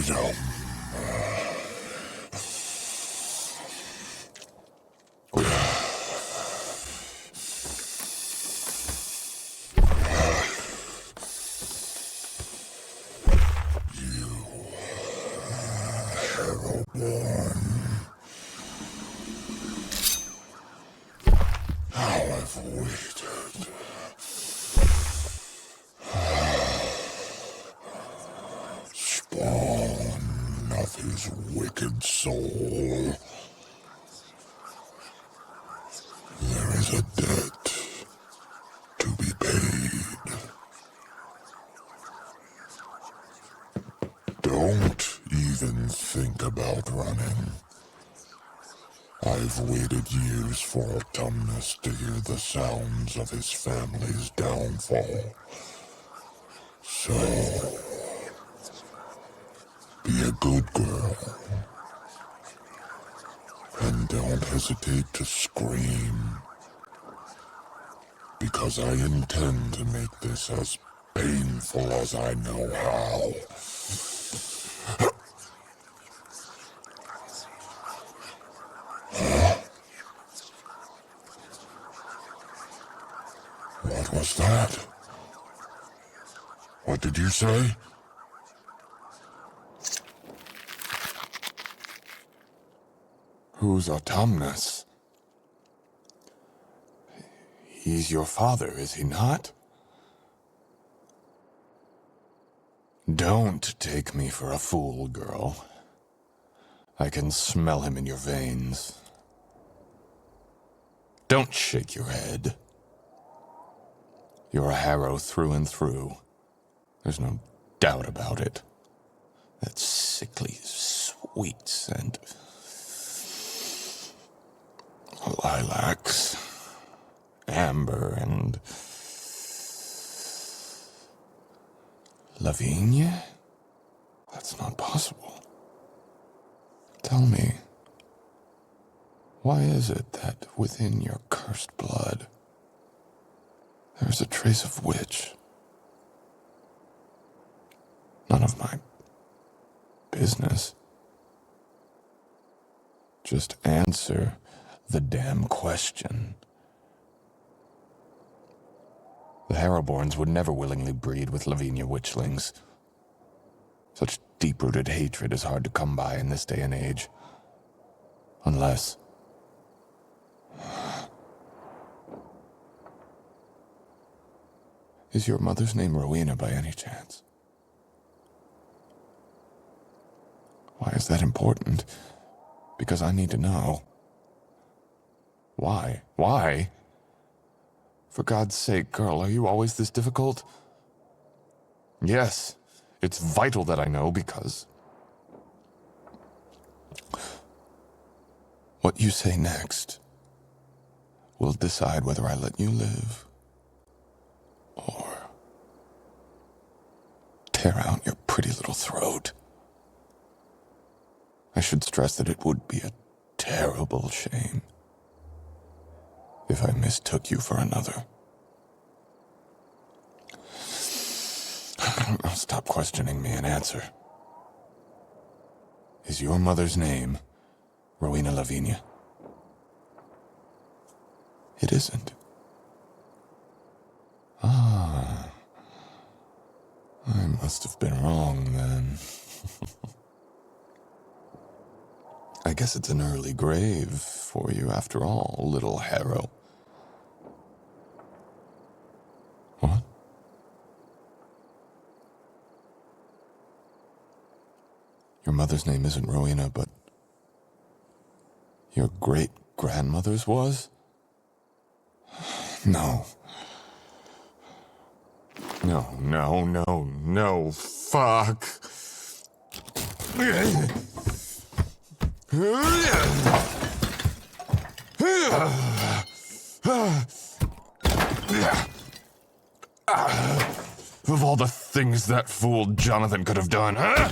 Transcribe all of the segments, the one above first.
freedom. His wicked soul. There is a debt to be paid. Don't even think about running. I've waited years for Autumnus to hear the sounds of his family's downfall. So, be a good girl. And don't hesitate to scream. Because I intend to make this as painful as I know how. What was that? What did you say? Who's Autumnus? He's your father, is he not? Don't take me for a fool, girl. I can smell him in your veins. Don't shake your head. You're a Harrow through and through. There's no doubt about it. That sickly, sweet scent. Lilacs, amber, and Lavinia? That's not possible. Tell me, why is it that within your cursed blood there's a trace of witch? None of my business. Just answer the damn question. The Harrowborns would never willingly breed with Lavinia witchlings. Such deep-rooted hatred is hard to come by in this day and age. Unless... Is your mother's name Rowena by any chance? Why is that important? Because I need to know. Why? Why? For God's sake, girl, are you always this difficult? Yes, it's vital that I know because... What you say next will decide whether I let you live or tear out your pretty little throat. I should stress that it would be a terrible shame if I mistook you for another. Stop questioning me and answer. Is your mother's name Rowena Lavinia? It isn't. Ah. I must have been wrong then. I guess it's an early grave for you after all, little Harrow. What? Your mother's name isn't Rowena, but your great-grandmother's was? No. No, fuck. Of all the things that fool Jonathan could have done, huh?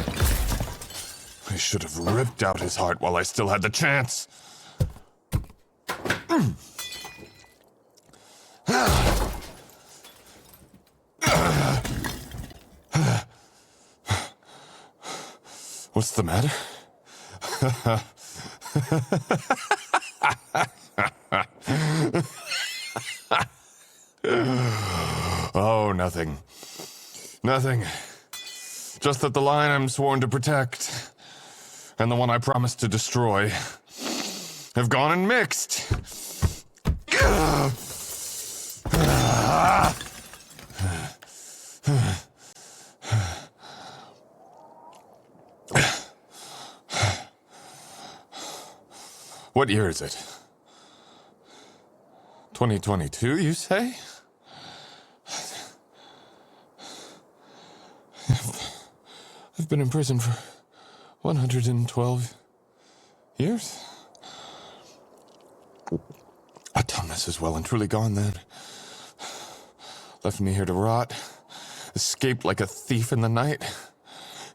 I should have ripped out his heart while I still had the chance. What's the matter? Oh, nothing. Nothing. Just that the line I'm sworn to protect, and the one I promised to destroy, have gone and mixed. What year is it? 2022, you say? I've been in prison for 112 years? Autumnus is well and truly gone then. Left me here to rot. Escaped like a thief in the night.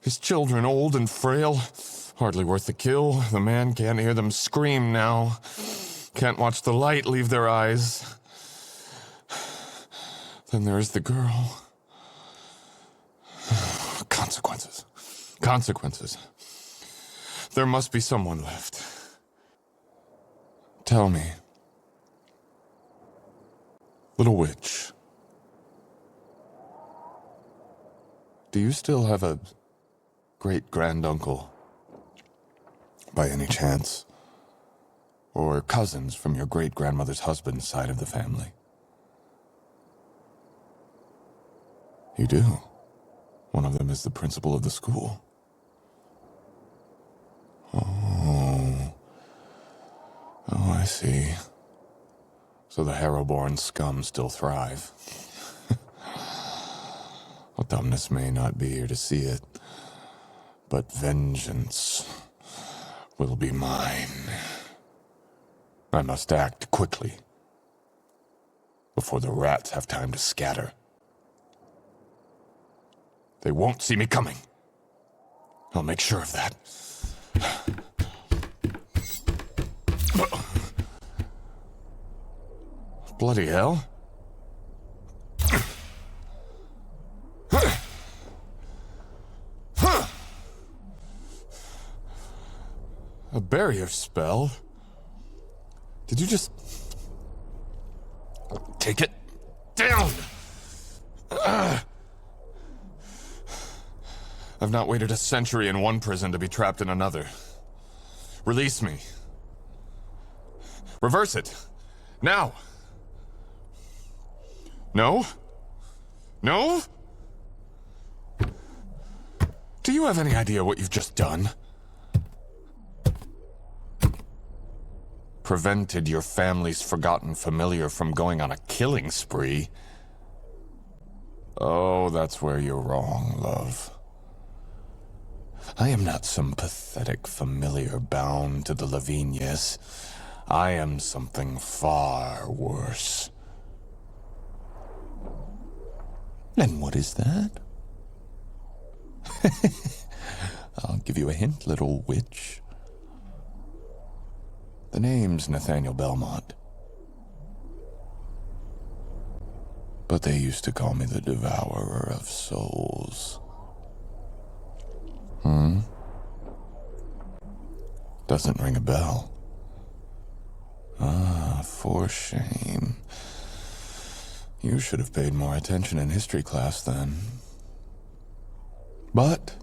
His children old and frail. Hardly worth the kill. The man can't hear them scream now. Can't watch the light leave their eyes. Then there is the girl. Consequences. Consequences. There must be someone left. Tell me. Little witch. Do you still have a great-granduncle? By any chance? Or cousins from your great-grandmother's husband's side of the family? You do. One of them is the principal of the school. Oh, I see. So the Harrow-born scum still thrive. Autumnus may not be here to see it, but vengeance will be mine. I must act quickly, before the rats have time to scatter. They won't see me coming. I'll make sure of that. Bloody hell. A barrier spell? Did you just take it down? I've not waited a century in one prison to be trapped in another. Release me. Reverse it. Now. No? No? Do you have any idea what you've just done? Prevented your family's forgotten familiar from going on a killing spree. Oh, that's where you're wrong, love. I am not some pathetic familiar bound to the Lavinias. I am something far worse. And what is that? I'll give you a hint, little witch. The name's Nathaniel Bellmont. But they used to call me the Devourer of Souls. Doesn't ring a bell. Ah, for shame. You should have paid more attention in history class then. But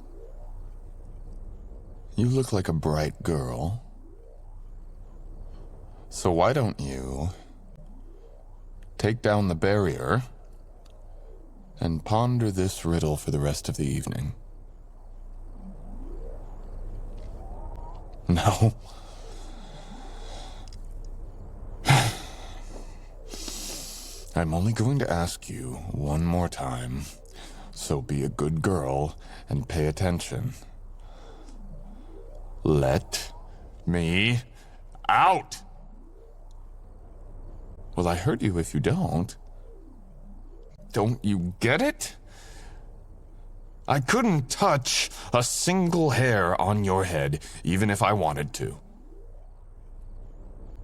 you look like a bright girl. So why don't you take down the barrier and ponder this riddle for the rest of the evening? No. I'm only going to ask you one more time, so be a good girl and pay attention. Let me out! Well, I hurt you if you don't. Don't you get it? I couldn't touch a single hair on your head, even if I wanted to.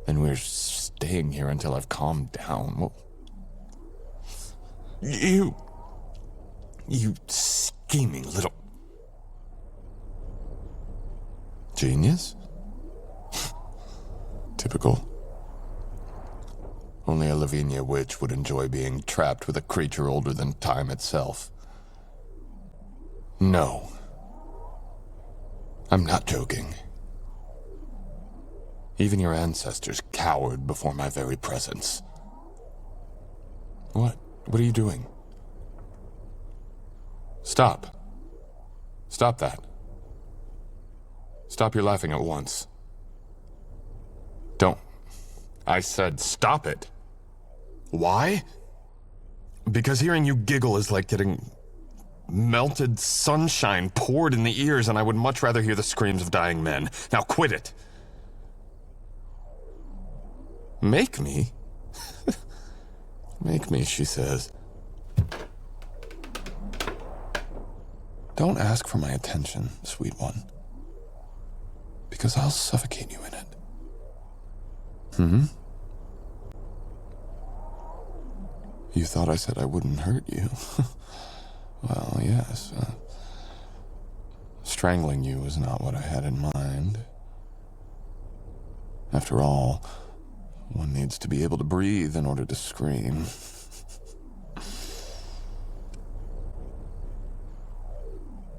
And we're staying here until I've calmed down. Well, you scheming little... Genius? Typical. Only a Lavinia witch would enjoy being trapped with a creature older than time itself. No. I'm not joking. Even your ancestors cowered before my very presence. What? What are you doing? Stop. Stop that. Stop your laughing at once. Don't. I said stop it. Why? Because hearing you giggle is like getting melted sunshine poured in the ears, and I would much rather hear the screams of dying men. Now quit it. Make me? Make me, she says. Don't ask for my attention, sweet one, because I'll suffocate you in it. You thought I said I wouldn't hurt you. Well, yes. Strangling you was not what I had in mind. After all, one needs to be able to breathe in order to scream.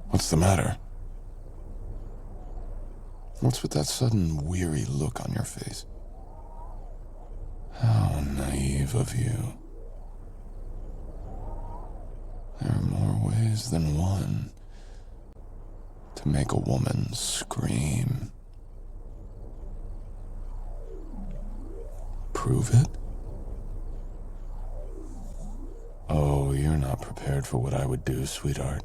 What's the matter? What's with that sudden weary look on your face? How naive of you. There are more ways than one to make a woman scream. Prove it? Oh, you're not prepared for what I would do, sweetheart.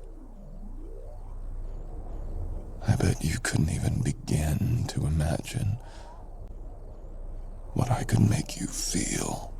I bet you couldn't even begin to imagine what I could make you feel.